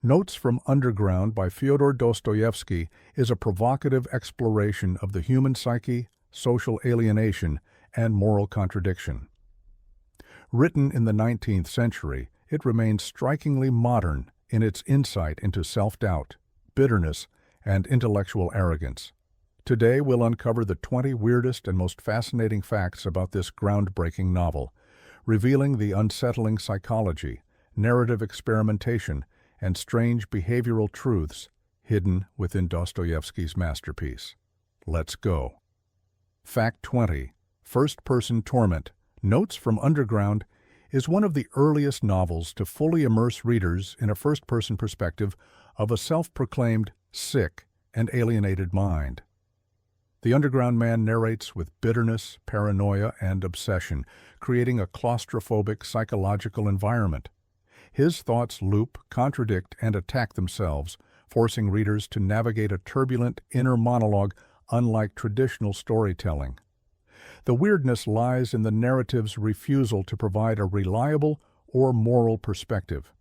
Notes from Underground by Fyodor Dostoevsky is a provocative exploration of the human psyche, social alienation, and moral contradiction. Written in the 19th century, it remains strikingly modern in its insight into self-doubt, bitterness, and intellectual arrogance. Today we'll uncover the 20 weirdest and most fascinating facts about this groundbreaking novel, revealing the unsettling psychology, narrative experimentation, and strange behavioral truths hidden within Dostoevsky's masterpiece. Let's go. Fact 20. First-person torment. Notes from Underground is one of the earliest novels to fully immerse readers in a first-person perspective of a self-proclaimed sick and alienated mind. The underground man narrates with bitterness, paranoia, and obsession, creating a claustrophobic psychological environment. His thoughts loop, contradict, and attack themselves, forcing readers to navigate a turbulent inner monologue unlike traditional storytelling. The weirdness lies in the narrative's refusal to provide a reliable or moral perspective.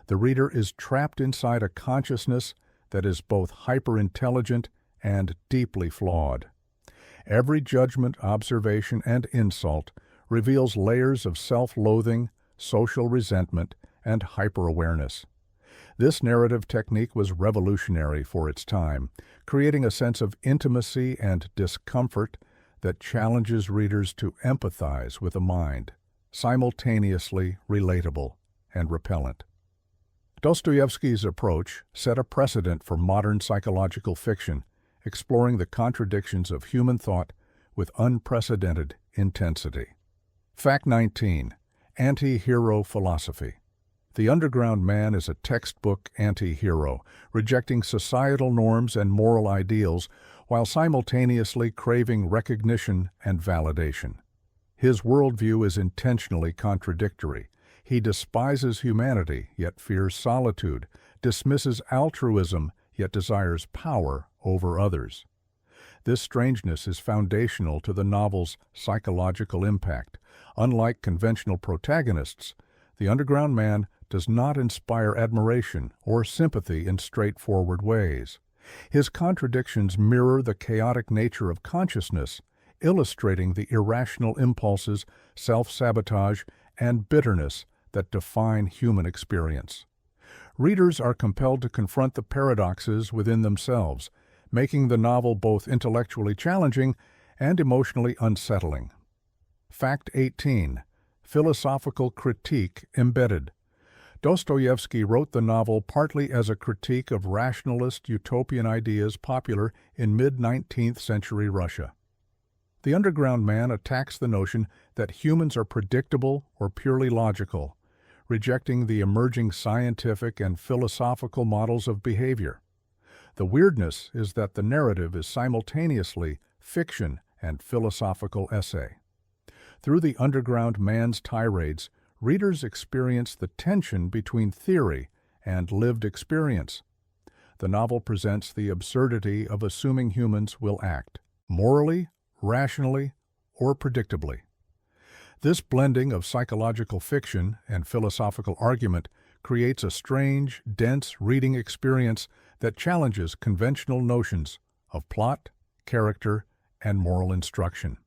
The reader is trapped inside a consciousness that is both hyper-intelligent and deeply flawed. Every judgment, observation, and insult reveals layers of self-loathing, social resentment, and hyper-awareness. This narrative technique was revolutionary for its time, creating a sense of intimacy and discomfort that challenges readers to empathize with a mind, simultaneously relatable and repellent. Dostoevsky's approach set a precedent for modern psychological fiction, exploring the contradictions of human thought with unprecedented intensity. Fact 19. Anti-hero philosophy. The underground man is a textbook anti-hero, rejecting societal norms and moral ideals while simultaneously craving recognition and validation. His worldview is intentionally contradictory. He despises humanity, yet fears solitude, dismisses altruism, yet desires power over others. This strangeness is foundational to the novel's psychological impact. Unlike conventional protagonists, the underground man does not inspire admiration or sympathy in straightforward ways. His contradictions mirror the chaotic nature of consciousness, illustrating the irrational impulses, self-sabotage, and bitterness that define human experience. Readers are compelled to confront the paradoxes within themselves, making the novel both intellectually challenging and emotionally unsettling. Fact 18. Philosophical critique embedded. Dostoevsky wrote the novel partly as a critique of rationalist utopian ideas popular in mid-19th century Russia. The underground man attacks the notion that humans are predictable or purely logical, rejecting the emerging scientific and philosophical models of behavior. The weirdness is that the narrative is simultaneously fiction and philosophical essay. Through the underground man's tirades, readers experience the tension between theory and lived experience. The novel presents the absurdity of assuming humans will act morally, rationally, or predictably. This blending of psychological fiction and philosophical argument creates a strange, dense reading experience that challenges conventional notions of plot, character, and moral instruction.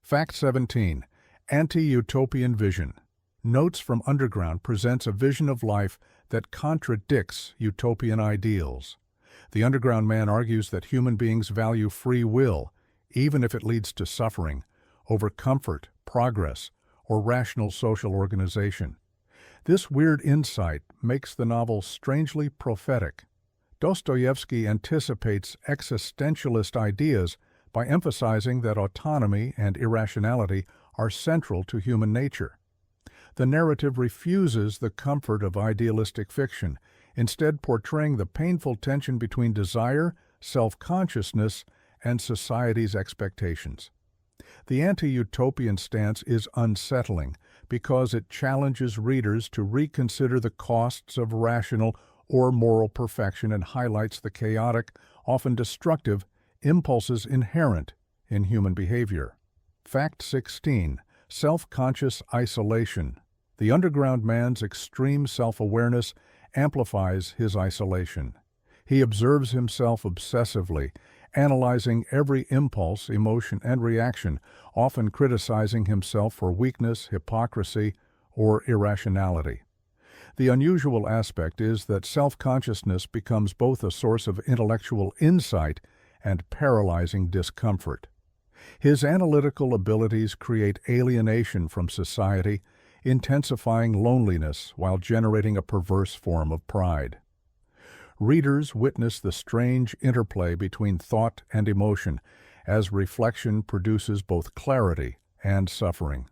Fact 17. Anti-utopian vision. Notes from Underground presents a vision of life that contradicts utopian ideals. The underground man argues that human beings value free will, even if it leads to suffering, over comfort, progress, or rational social organization. This weird insight makes the novel strangely prophetic. Dostoevsky anticipates existentialist ideas by emphasizing that autonomy and irrationality are central to human nature. The narrative refuses the comfort of idealistic fiction, instead portraying the painful tension between desire, self-consciousness, and society's expectations. The anti-utopian stance is unsettling because it challenges readers to reconsider the costs of rational or moral perfection and highlights the chaotic, often destructive, impulses inherent in human behavior. Fact 16. Self-conscious isolation. The underground man's extreme self-awareness amplifies his isolation. He observes himself obsessively, analyzing every impulse, emotion, and reaction, often criticizing himself for weakness, hypocrisy, or irrationality. The unusual aspect is that self-consciousness becomes both a source of intellectual insight and paralyzing discomfort. His analytical abilities create alienation from society, intensifying loneliness while generating a perverse form of pride. Readers witness the strange interplay between thought and emotion, as reflection produces both clarity and suffering.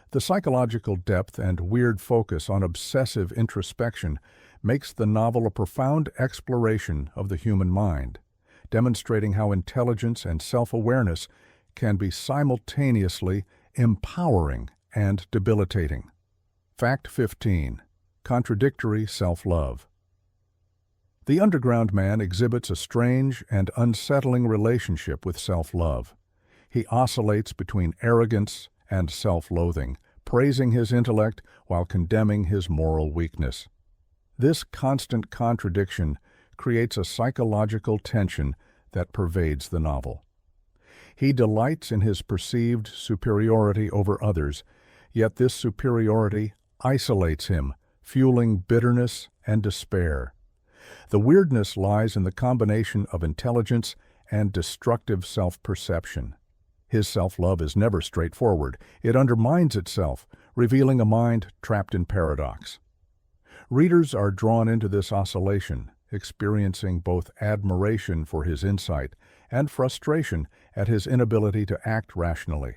The psychological depth and weird focus on obsessive introspection makes the novel a profound exploration of the human mind, demonstrating how intelligence and self-awareness can be simultaneously empowering and debilitating. Fact 15. Contradictory self-love. The underground man exhibits a strange and unsettling relationship with self-love. He oscillates between arrogance and self-loathing, praising his intellect while condemning his moral weakness. This constant contradiction creates a psychological tension that pervades the novel. He delights in his perceived superiority over others, yet this superiority isolates him, fueling bitterness and despair. The weirdness lies in the combination of intelligence and destructive self-perception. His self-love is never straightforward. It undermines itself, revealing a mind trapped in paradox. Readers are drawn into this oscillation, experiencing both admiration for his insight and frustration at his inability to act rationally.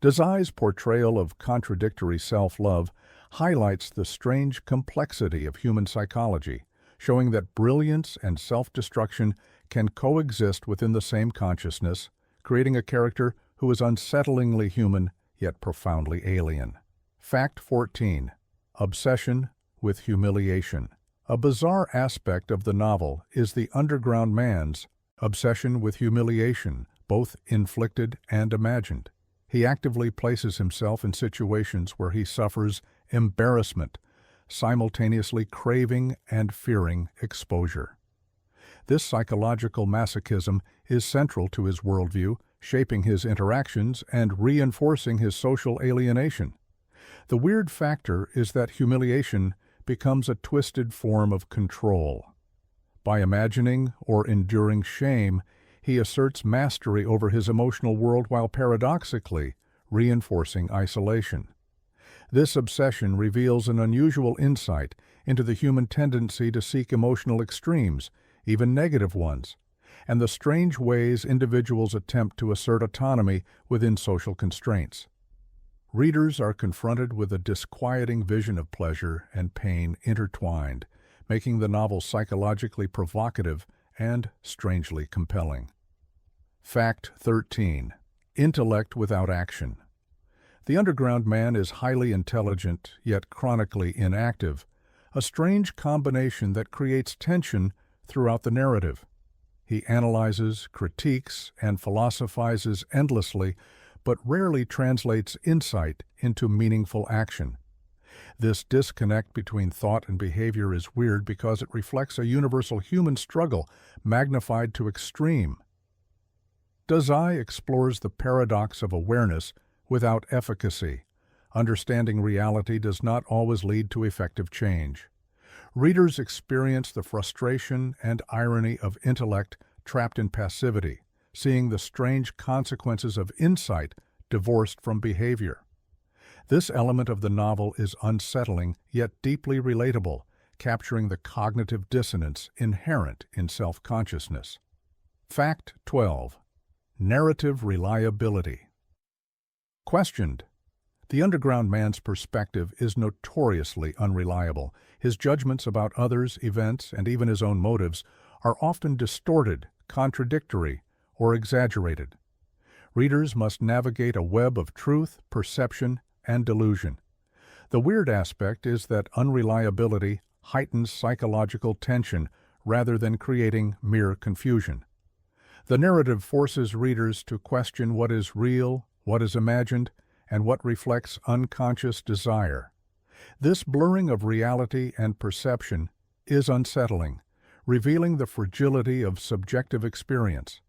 Dazai's portrayal of contradictory self-love highlights the strange complexity of human psychology, showing that brilliance and self-destruction can coexist within the same consciousness, creating a character who is unsettlingly human yet profoundly alien. Fact 14. Obsession with humiliation. A bizarre aspect of the novel is the underground man's obsession with humiliation, both inflicted and imagined. He actively places himself in situations where he suffers embarrassment, simultaneously craving and fearing exposure. This psychological masochism is central to his worldview, shaping his interactions and reinforcing his social alienation. The weird factor is that humiliation becomes a twisted form of control. By imagining or enduring shame, he asserts mastery over his emotional world while paradoxically reinforcing isolation. This obsession reveals an unusual insight into the human tendency to seek emotional extremes, even negative ones, and the strange ways individuals attempt to assert autonomy within social constraints. Readers are confronted with a disquieting vision of pleasure and pain intertwined, making the novel psychologically provocative and strangely compelling. Fact 13. Intellect without action. The underground man is highly intelligent, yet chronically inactive, a strange combination that creates tension throughout the narrative. He analyzes, critiques, and philosophizes endlessly, but rarely translates insight into meaningful action. This disconnect between thought and behavior is weird because it reflects a universal human struggle magnified to extreme. Dazai explores the paradox of awareness without efficacy. Understanding reality does not always lead to effective change. Readers experience the frustration and irony of intellect trapped in passivity, seeing the strange consequences of insight divorced from behavior. This element of the novel is unsettling yet deeply relatable, capturing the cognitive dissonance inherent in self-consciousness. Fact 12. Narrative reliability. Questioned. The underground man's perspective is notoriously unreliable. His judgments about others, events, and even his own motives are often distorted, contradictory, or exaggerated. Readers must navigate a web of truth, perception, and delusion. The weird aspect is that unreliability heightens psychological tension rather than creating mere confusion. The narrative forces readers to question what is real, what is imagined, and what reflects unconscious desire. This blurring of reality and perception is unsettling, revealing the fragility of subjective experience.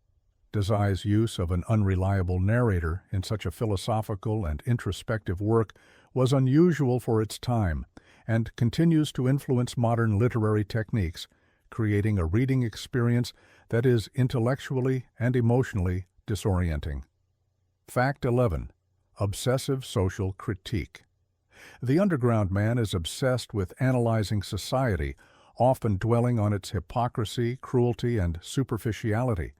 Desai's use of an unreliable narrator in such a philosophical and introspective work was unusual for its time and continues to influence modern literary techniques, creating a reading experience that is intellectually and emotionally disorienting. Fact 11. Obsessive social critique. The underground man is obsessed with analyzing society, often dwelling on its hypocrisy, cruelty, and superficiality.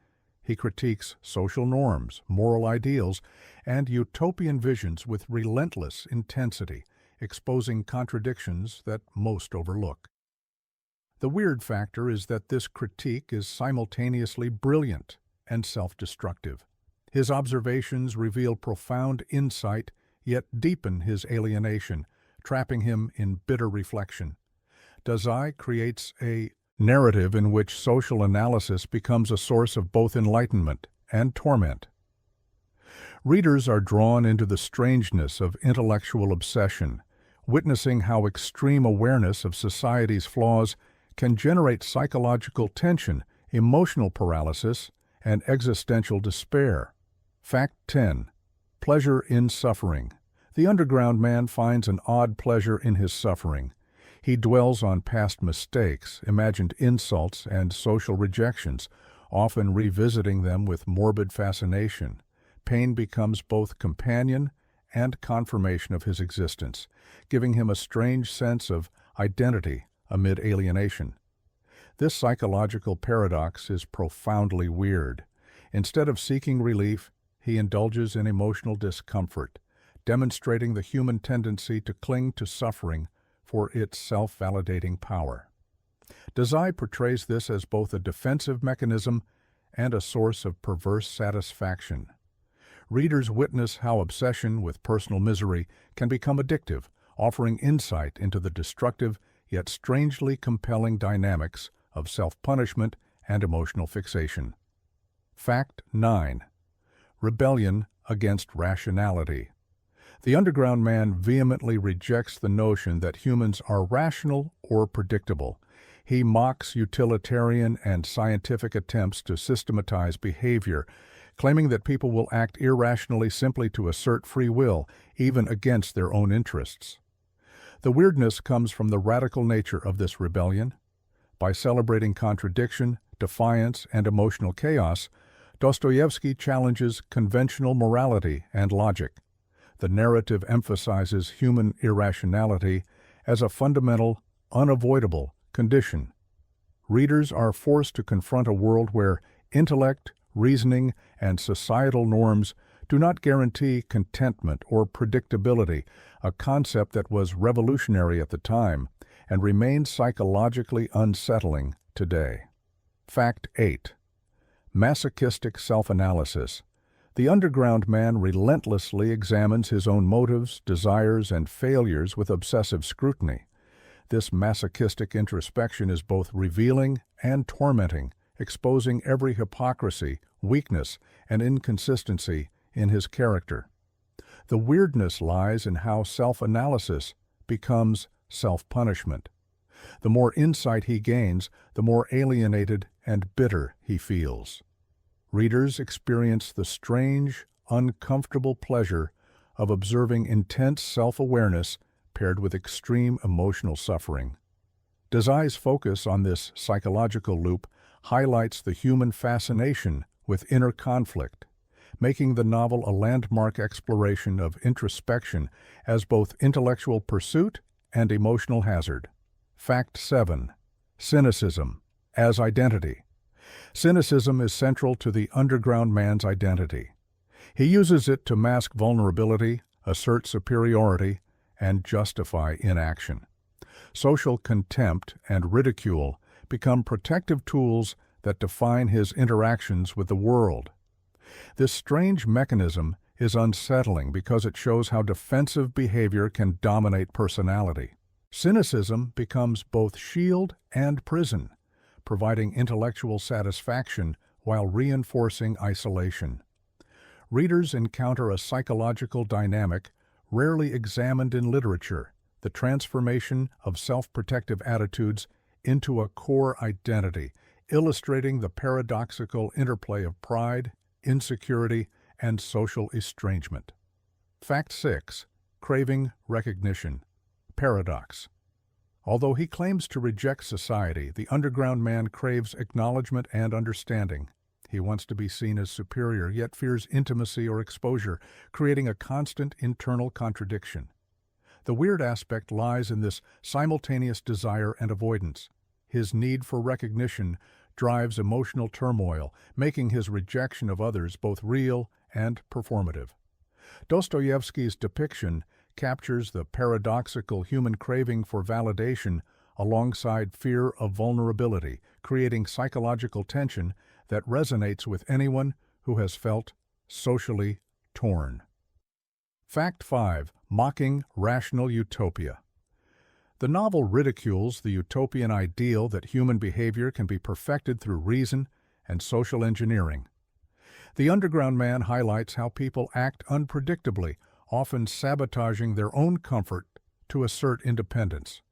He critiques social norms, moral ideals, and utopian visions with relentless intensity, exposing contradictions that most overlook. The weird factor is that this critique is simultaneously brilliant and self-destructive. His observations reveal profound insight, yet deepen his alienation, trapping him in bitter reflection. Dazai creates a narrative in which social analysis becomes a source of both enlightenment and torment. Readers are drawn into the strangeness of intellectual obsession, witnessing how extreme awareness of society's flaws can generate psychological tension, emotional paralysis, and existential despair. Fact 10. Pleasure in suffering. The underground man finds an odd pleasure in his suffering. He dwells on past mistakes, imagined insults, and social rejections, often revisiting them with morbid fascination. Pain becomes both companion and confirmation of his existence, giving him a strange sense of identity amid alienation. This psychological paradox is profoundly weird. Instead of seeking relief, he indulges in emotional discomfort, demonstrating the human tendency to cling to suffering for its self-validating power. Dazai portrays this as both a defensive mechanism and a source of perverse satisfaction. Readers witness how obsession with personal misery can become addictive, offering insight into the destructive yet strangely compelling dynamics of self-punishment and emotional fixation. Fact 9. Rebellion against rationality. The underground man vehemently rejects the notion that humans are rational or predictable. He mocks utilitarian and scientific attempts to systematize behavior, claiming that people will act irrationally simply to assert free will, even against their own interests. The weirdness comes from the radical nature of this rebellion. By celebrating contradiction, defiance, and emotional chaos, Dostoevsky challenges conventional morality and logic. The narrative emphasizes human irrationality as a fundamental, unavoidable condition. Readers are forced to confront a world where intellect, reasoning, and societal norms do not guarantee contentment or predictability, a concept that was revolutionary at the time and remains psychologically unsettling today. Fact 8. Masochistic self-analysis. The underground man relentlessly examines his own motives, desires, and failures with obsessive scrutiny. This masochistic introspection is both revealing and tormenting, exposing every hypocrisy, weakness, and inconsistency in his character. The weirdness lies in how self-analysis becomes self-punishment. The more insight he gains, the more alienated and bitter he feels. Readers experience the strange, uncomfortable pleasure of observing intense self-awareness paired with extreme emotional suffering. Dazai's focus on this psychological loop highlights the human fascination with inner conflict, making the novel a landmark exploration of introspection as both intellectual pursuit and emotional hazard. Fact 7. Cynicism as identity. Cynicism is central to the underground man's identity. He uses it to mask vulnerability, assert superiority, and justify inaction. Social contempt and ridicule become protective tools that define his interactions with the world. This strange mechanism is unsettling because it shows how defensive behavior can dominate personality. Cynicism becomes both shield and prison, providing intellectual satisfaction while reinforcing isolation. Readers encounter a psychological dynamic rarely examined in literature, the transformation of self-protective attitudes into a core identity, illustrating the paradoxical interplay of pride, insecurity, and social estrangement. Fact 6. Craving recognition. Paradox. Although he claims to reject society, the underground man craves acknowledgement and understanding. He wants to be seen as superior, yet fears intimacy or exposure, creating a constant internal contradiction. The weird aspect lies in this simultaneous desire and avoidance. His need for recognition drives emotional turmoil, making his rejection of others both real and performative. Dostoevsky's depiction captures the paradoxical human craving for validation alongside fear of vulnerability, creating psychological tension that resonates with anyone who has felt socially torn. Fact 5. Mocking rational utopia. The novel ridicules the utopian ideal that human behavior can be perfected through reason and social engineering. The underground man highlights how people act unpredictably, often sabotaging their own comfort to assert independence.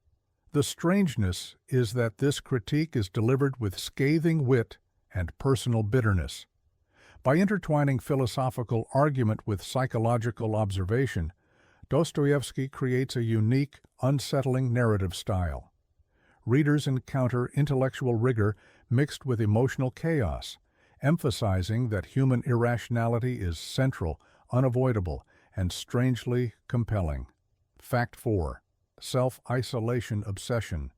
The strangeness is that this critique is delivered with scathing wit and personal bitterness. By intertwining philosophical argument with psychological observation, Dostoevsky creates a unique, unsettling narrative style. Readers encounter intellectual rigor mixed with emotional chaos, emphasizing that human irrationality is central, unavoidable, and strangely compelling. Fact 4. Self-isolation obsession.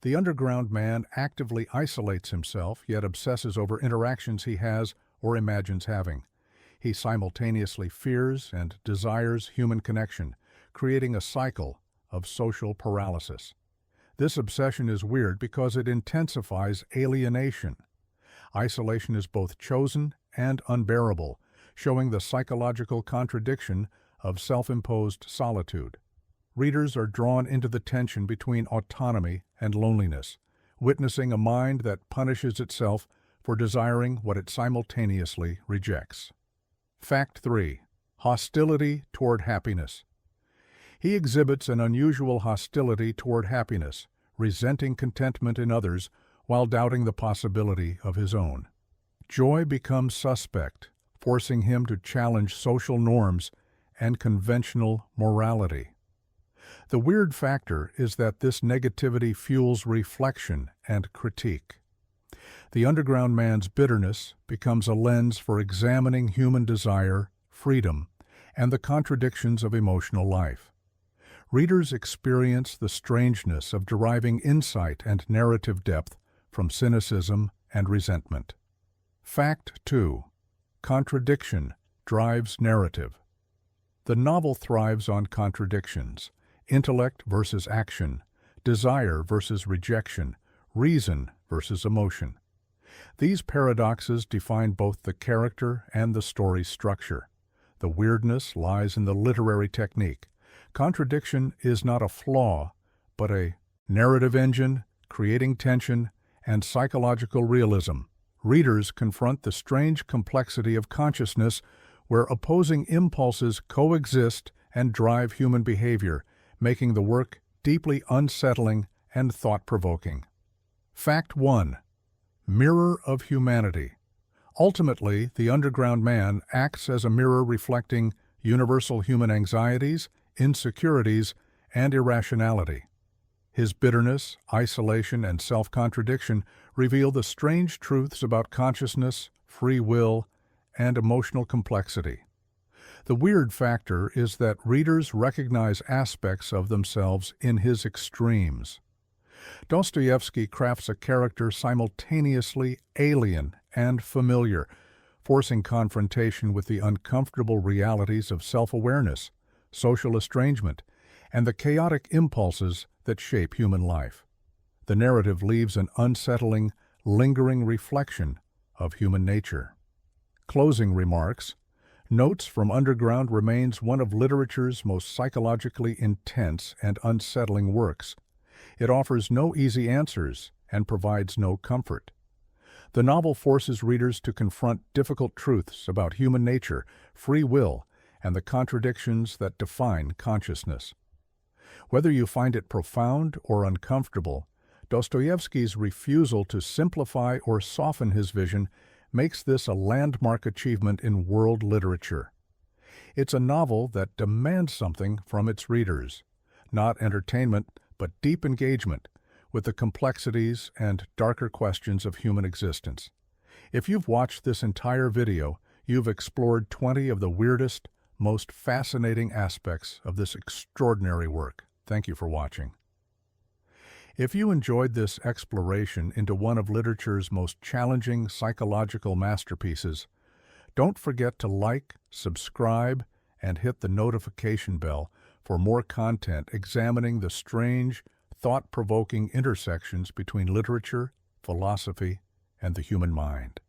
The underground man actively isolates himself, yet obsesses over interactions he has or imagines having. He simultaneously fears and desires human connection, creating a cycle of social paralysis. This obsession is weird because it intensifies alienation. Isolation is both chosen and unbearable, showing the psychological contradiction of self-imposed solitude. Readers are drawn into the tension between autonomy and loneliness, witnessing a mind that punishes itself for desiring what it simultaneously rejects. Fact 3. Hostility toward happiness. He exhibits an unusual hostility toward happiness, resenting contentment in others while doubting the possibility of his own. Joy becomes suspect, forcing him to challenge social norms and conventional morality. The weird factor is that this negativity fuels reflection and critique. The underground man's bitterness becomes a lens for examining human desire, freedom, and the contradictions of emotional life. Readers experience the strangeness of deriving insight and narrative depth from cynicism and resentment. Fact 2. Contradiction drives narrative. The novel thrives on contradictions: intellect versus action, desire versus rejection, reason versus emotion. These paradoxes define both the character and the story's structure. The weirdness lies in the literary technique. Contradiction is not a flaw, but a narrative engine, creating tension and psychological realism. Readers confront the strange complexity of consciousness where opposing impulses coexist and drive human behavior, making the work deeply unsettling and thought-provoking. Fact 1. Mirror of humanity. Ultimately, the underground man acts as a mirror reflecting universal human anxieties, insecurities, and irrationality. His bitterness, isolation, and self-contradiction reveal the strange truths about consciousness, free will, and emotional complexity. The weird factor is that readers recognize aspects of themselves in his extremes. Dostoevsky crafts a character simultaneously alien and familiar, forcing confrontation with the uncomfortable realities of self-awareness, social estrangement, and the chaotic impulses that shape human life. The narrative leaves an unsettling, lingering reflection of human nature. Closing remarks. Notes from Underground remains one of literature's most psychologically intense and unsettling works. It offers no easy answers and provides no comfort. The novel forces readers to confront difficult truths about human nature, free will, and the contradictions that define consciousness. Whether you find it profound or uncomfortable, Dostoevsky's refusal to simplify or soften his vision makes this a landmark achievement in world literature. It's a novel that demands something from its readers, not entertainment, but deep engagement with the complexities and darker questions of human existence. If you've watched this entire video, you've explored 20 of the weirdest, most fascinating aspects of this extraordinary work. Thank you for watching. If you enjoyed this exploration into one of literature's most challenging psychological masterpieces, don't forget to like, subscribe, and hit the notification bell for more content examining the strange, thought-provoking intersections between literature, philosophy, and the human mind.